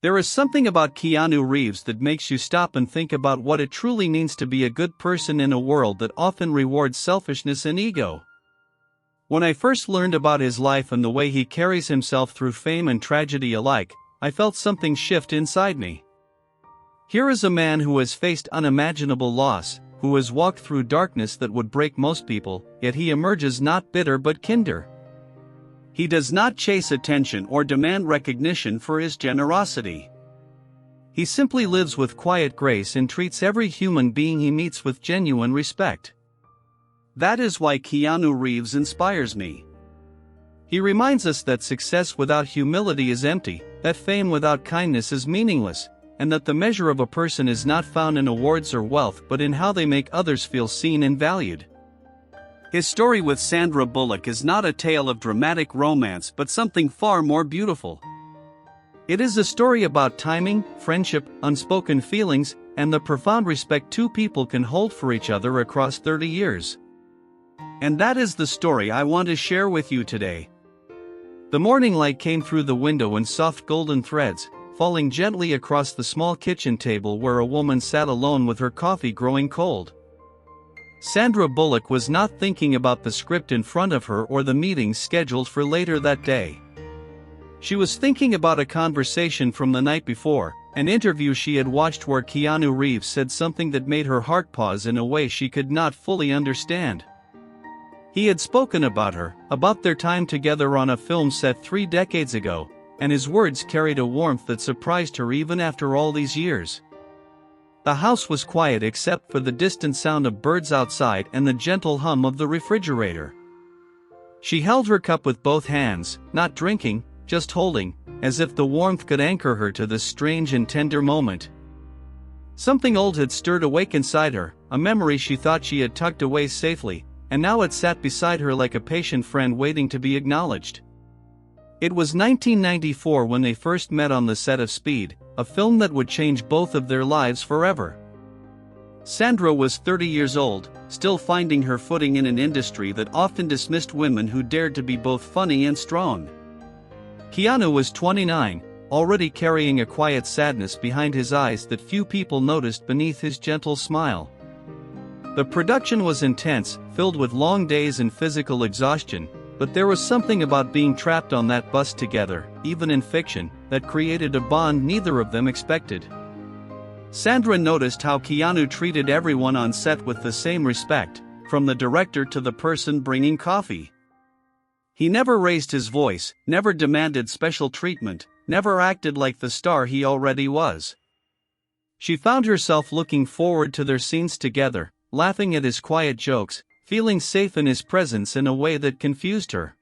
There is something about Keanu Reeves that makes you stop and think about what it truly means to be a good person in a world that often rewards selfishness and ego. When I first learned about his life and the way he carries himself through fame and tragedy alike, I felt something shift inside me. Here is a man who has faced unimaginable loss, who has walked through darkness that would break most people, yet he emerges not bitter but kinder. He does not chase attention or demand recognition for his generosity. He simply lives with quiet grace and treats every human being he meets with genuine respect. That is why Keanu Reeves inspires me. He reminds us that success without humility is empty, that fame without kindness is meaningless, and that the measure of a person is not found in awards or wealth but in how they make others feel seen and valued. His story with Sandra Bullock is not a tale of dramatic romance but something far more beautiful. It is a story about timing, friendship, unspoken feelings, and the profound respect two people can hold for each other across 30 years. And that is the story I want to share with you today. The morning light came through the window in soft golden threads, falling gently across the small kitchen table where a woman sat alone with her coffee growing cold. Sandra Bullock was not thinking about the script in front of her or the meetings scheduled for later that day. She was thinking about a conversation from the night before, an interview she had watched where Keanu Reeves said something that made her heart pause in a way she could not fully understand. He had spoken about her, about their time together on a film set 3 decades ago, and his words carried a warmth that surprised her even after all these years. The house was quiet except for the distant sound of birds outside and the gentle hum of the refrigerator. She held her cup with both hands, not drinking, just holding, as if the warmth could anchor her to this strange and tender moment. Something old had stirred awake inside her, a memory she thought she had tucked away safely, and now it sat beside her like a patient friend waiting to be acknowledged. It was 1994 when they first met on the set of Speed, a film that would change both of their lives forever. Sandra was 30 years old, still finding her footing in an industry that often dismissed women who dared to be both funny and strong. Keanu was 29, already carrying a quiet sadness behind his eyes that few people noticed beneath his gentle smile. The production was intense, filled with long days and physical exhaustion, but there was something about being trapped on that bus together, even in fiction, that created a bond neither of them expected. Sandra noticed how Keanu treated everyone on set with the same respect, from the director to the person bringing coffee. He never raised his voice, never demanded special treatment, never acted like the star he already was. She found herself looking forward to their scenes together, laughing at his quiet jokes, feeling safe in his presence in a way that confused her.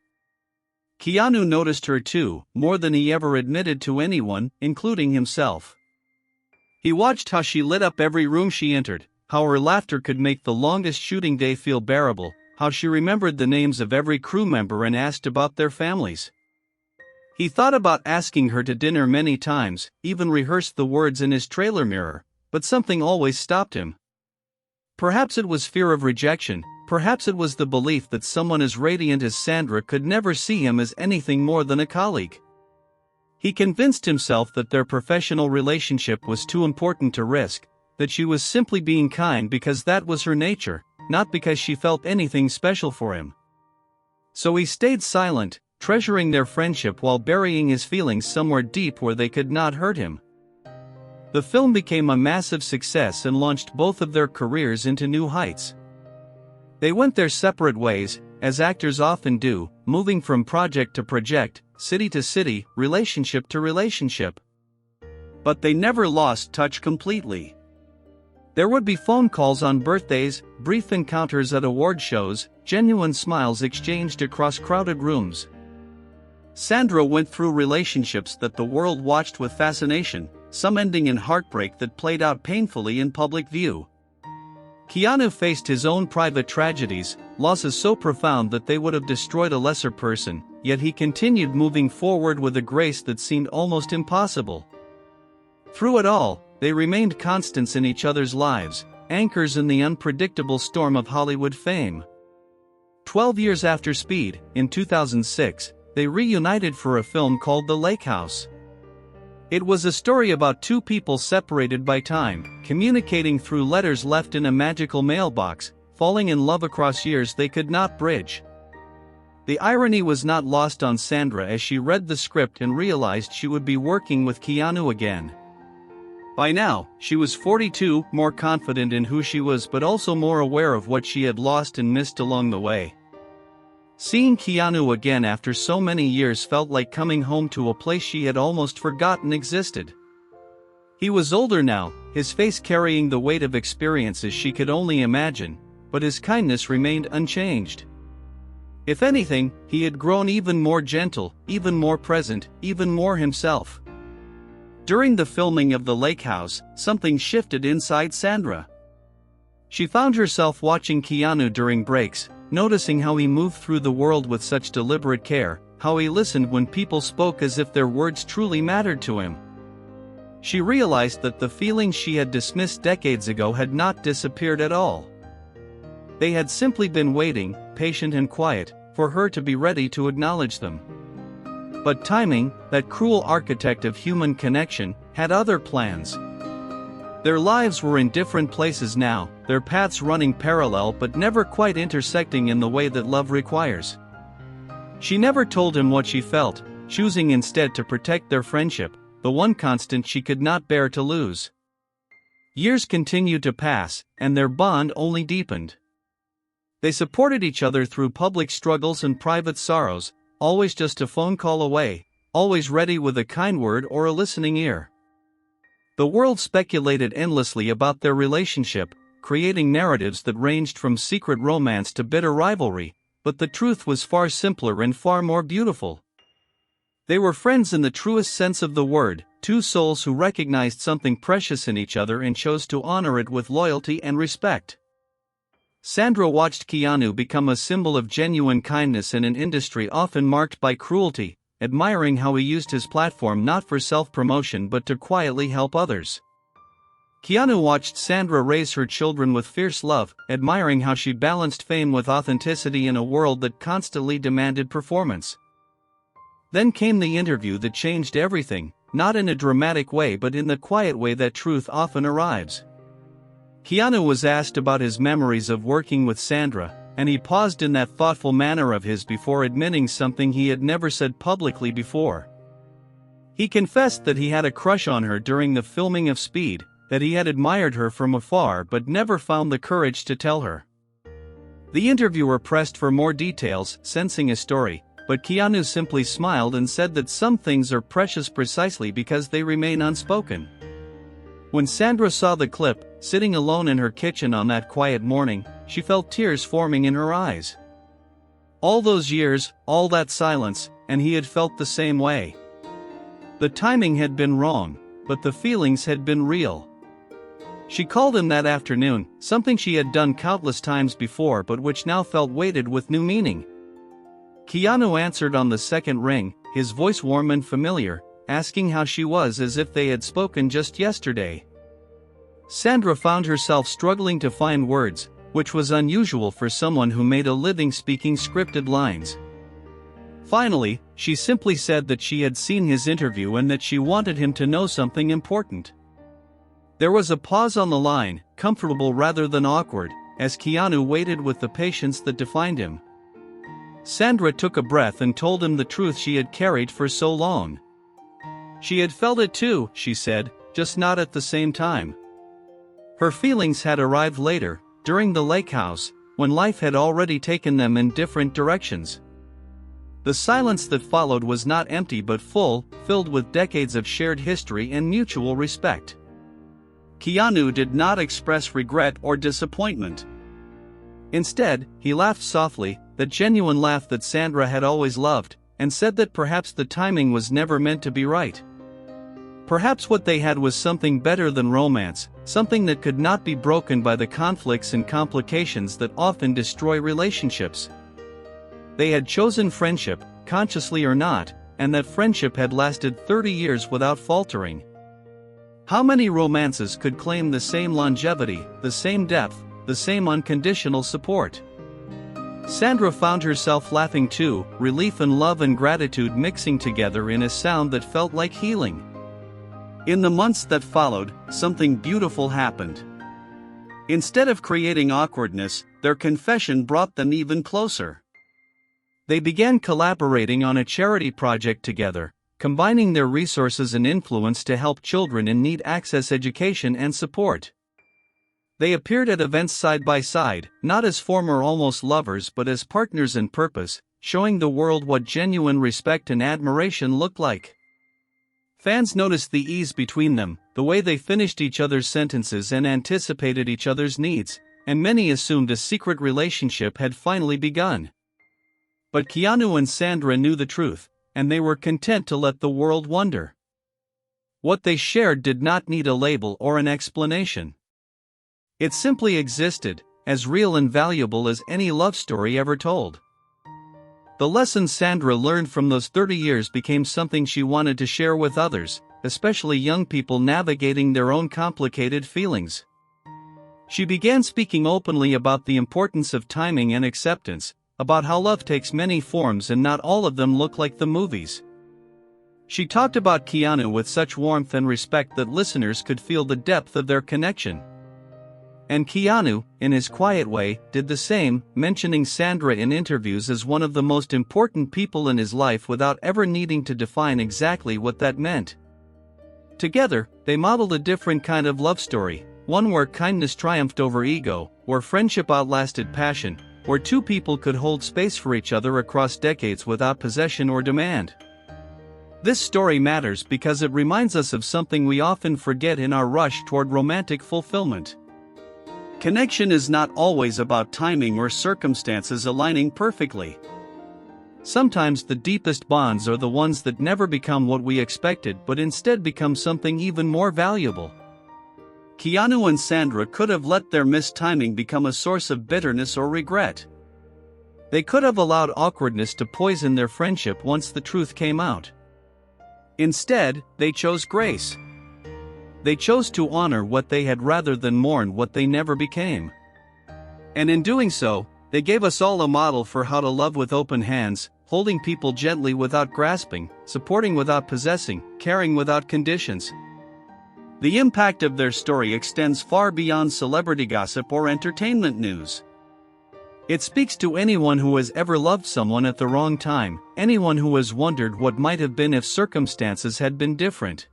Keanu noticed her too, more than he ever admitted to anyone, including himself. He watched how she lit up every room she entered, how her laughter could make the longest shooting day feel bearable, how she remembered the names of every crew member and asked about their families. He thought about asking her to dinner many times, even rehearsed the words in his trailer mirror, but something always stopped him. Perhaps it was fear of rejection, perhaps it was the belief that someone as radiant as Sandra could never see him as anything more than a colleague. He convinced himself that their professional relationship was too important to risk, that she was simply being kind because that was her nature, not because she felt anything special for him. So he stayed silent, treasuring their friendship while burying his feelings somewhere deep where they could not hurt him. The film became a massive success and launched both of their careers into new heights. They went their separate ways, as actors often do, moving from project to project, city to city, relationship to relationship. But they never lost touch completely. There would be phone calls on birthdays, brief encounters at award shows, genuine smiles exchanged across crowded rooms. Sandra went through relationships that the world watched with fascination, some ending in heartbreak that played out painfully in public view. Keanu faced his own private tragedies, losses so profound that they would have destroyed a lesser person, yet he continued moving forward with a grace that seemed almost impossible. Through it all, they remained constants in each other's lives, anchors in the unpredictable storm of Hollywood fame. 12 years after Speed, in 2006, they reunited for a film called The Lake House. It was a story about two people separated by time, communicating through letters left in a magical mailbox, falling in love across years they could not bridge. The irony was not lost on Sandra as she read the script and realized she would be working with Keanu again. By now, she was 42, more confident in who she was but also more aware of what she had lost and missed along the way. Seeing Keanu again after so many years felt like coming home to a place she had almost forgotten existed. He was older now, his face carrying the weight of experiences she could only imagine, but his kindness remained unchanged. If anything, he had grown even more gentle, even more present, even more himself. During the filming of The Lake House, something shifted inside Sandra. She found herself watching Keanu during breaks, noticing how he moved through the world with such deliberate care, how he listened when people spoke as if their words truly mattered to him. She realized that the feelings she had dismissed decades ago had not disappeared at all. They had simply been waiting, patient and quiet, for her to be ready to acknowledge them. But timing, that cruel architect of human connection, had other plans. Their lives were in different places now, their paths running parallel but never quite intersecting in the way that love requires. She never told him what she felt, choosing instead to protect their friendship, the one constant she could not bear to lose. Years continued to pass, and their bond only deepened. They supported each other through public struggles and private sorrows, always just a phone call away, always ready with a kind word or a listening ear. The world speculated endlessly about their relationship, creating narratives that ranged from secret romance to bitter rivalry, but the truth was far simpler and far more beautiful. They were friends in the truest sense of the word, two souls who recognized something precious in each other and chose to honor it with loyalty and respect. Sandra watched Keanu become a symbol of genuine kindness in an industry often marked by cruelty, admiring how he used his platform not for self-promotion but to quietly help others. Keanu watched Sandra raise her children with fierce love, admiring how she balanced fame with authenticity in a world that constantly demanded performance. Then came the interview that changed everything, not in a dramatic way but in the quiet way that truth often arrives. Keanu was asked about his memories of working with Sandra, and he paused in that thoughtful manner of his before admitting something he had never said publicly before. He confessed that he had a crush on her during the filming of Speed, that he had admired her from afar but never found the courage to tell her. The interviewer pressed for more details, sensing a story, but Keanu simply smiled and said that some things are precious precisely because they remain unspoken. When Sandra saw the clip, sitting alone in her kitchen on that quiet morning, she felt tears forming in her eyes. All those years, all that silence, and he had felt the same way. The timing had been wrong, but the feelings had been real. She called him that afternoon, something she had done countless times before but which now felt weighted with new meaning. Keanu answered on the second ring, his voice warm and familiar, asking how she was as if they had spoken just yesterday. Sandra found herself struggling to find words, which was unusual for someone who made a living speaking scripted lines. Finally, she simply said that she had seen his interview and that she wanted him to know something important. There was a pause on the line, comfortable rather than awkward, as Keanu waited with the patience that defined him. Sandra took a breath and told him the truth she had carried for so long. She had felt it too, she said, just not at the same time. Her feelings had arrived later, during the lake house, when life had already taken them in different directions. The silence that followed was not empty but full, filled with decades of shared history and mutual respect. Keanu did not express regret or disappointment. Instead, he laughed softly, that genuine laugh that Sandra had always loved, and said that perhaps the timing was never meant to be right. Perhaps what they had was something better than romance, something that could not be broken by the conflicts and complications that often destroy relationships. They had chosen friendship, consciously or not, and that friendship had lasted 30 years without faltering. How many romances could claim the same longevity, the same depth, the same unconditional support? Sandra found herself laughing too, relief and love and gratitude mixing together in a sound that felt like healing. In the months that followed, something beautiful happened. Instead of creating awkwardness, their confession brought them even closer. They began collaborating on a charity project together, combining their resources and influence to help children in need access education and support. They appeared at events side by side, not as former almost lovers but as partners in purpose, showing the world what genuine respect and admiration looked like. Fans noticed the ease between them, the way they finished each other's sentences and anticipated each other's needs, and many assumed a secret relationship had finally begun. But Keanu and Sandra knew the truth, and they were content to let the world wonder. What they shared did not need a label or an explanation. It simply existed, as real and valuable as any love story ever told. The lessons Sandra learned from those 30 years became something she wanted to share with others, especially young people navigating their own complicated feelings. She began speaking openly about the importance of timing and acceptance, about how love takes many forms and not all of them look like the movies. She talked about Keanu with such warmth and respect that listeners could feel the depth of their connection. And Keanu, in his quiet way, did the same, mentioning Sandra in interviews as one of the most important people in his life without ever needing to define exactly what that meant. Together, they modeled a different kind of love story, one where kindness triumphed over ego, where friendship outlasted passion, where two people could hold space for each other across decades without possession or demand. This story matters because it reminds us of something we often forget in our rush toward romantic fulfillment. Connection is not always about timing or circumstances aligning perfectly. Sometimes the deepest bonds are the ones that never become what we expected but instead become something even more valuable. Keanu and Sandra could have let their missed timing become a source of bitterness or regret. They could have allowed awkwardness to poison their friendship once the truth came out. Instead, they chose grace. They chose to honor what they had rather than mourn what they never became. And in doing so, they gave us all a model for how to love with open hands, holding people gently without grasping, supporting without possessing, caring without conditions. The impact of their story extends far beyond celebrity gossip or entertainment news. It speaks to anyone who has ever loved someone at the wrong time, anyone who has wondered what might have been if circumstances had been different.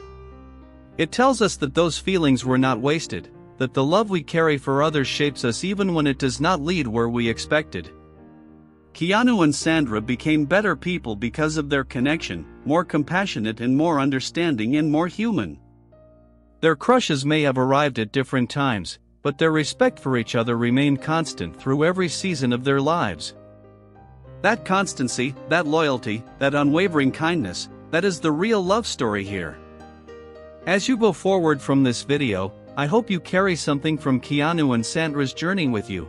It tells us that those feelings were not wasted, that the love we carry for others shapes us even when it does not lead where we expected. Keanu and Sandra became better people because of their connection, more compassionate and more understanding and more human. Their crushes may have arrived at different times, but their respect for each other remained constant through every season of their lives. That constancy, that loyalty, that unwavering kindness, that is the real love story here. As you go forward from this video, I hope you carry something from Keanu and Sandra's journey with you.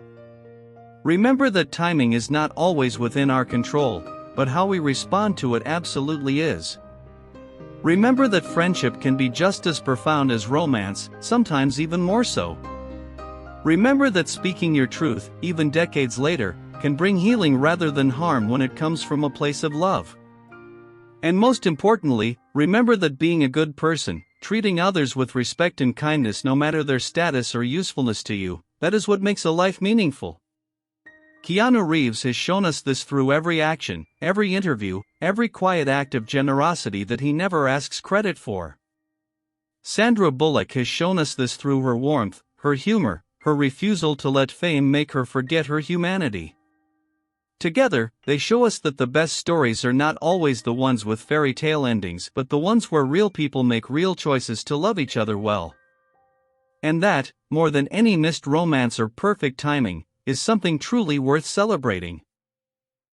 Remember that timing is not always within our control, but how we respond to it absolutely is. Remember that friendship can be just as profound as romance, sometimes even more so. Remember that speaking your truth, even decades later, can bring healing rather than harm when it comes from a place of love. And most importantly, remember that being a good person, treating others with respect and kindness no matter their status or usefulness to you, that is what makes a life meaningful. Keanu Reeves has shown us this through every action, every interview, every quiet act of generosity that he never asks credit for. Sandra Bullock has shown us this through her warmth, her humor, her refusal to let fame make her forget her humanity. Together, they show us that the best stories are not always the ones with fairy tale endings but the ones where real people make real choices to love each other well. And that, more than any missed romance or perfect timing, is something truly worth celebrating.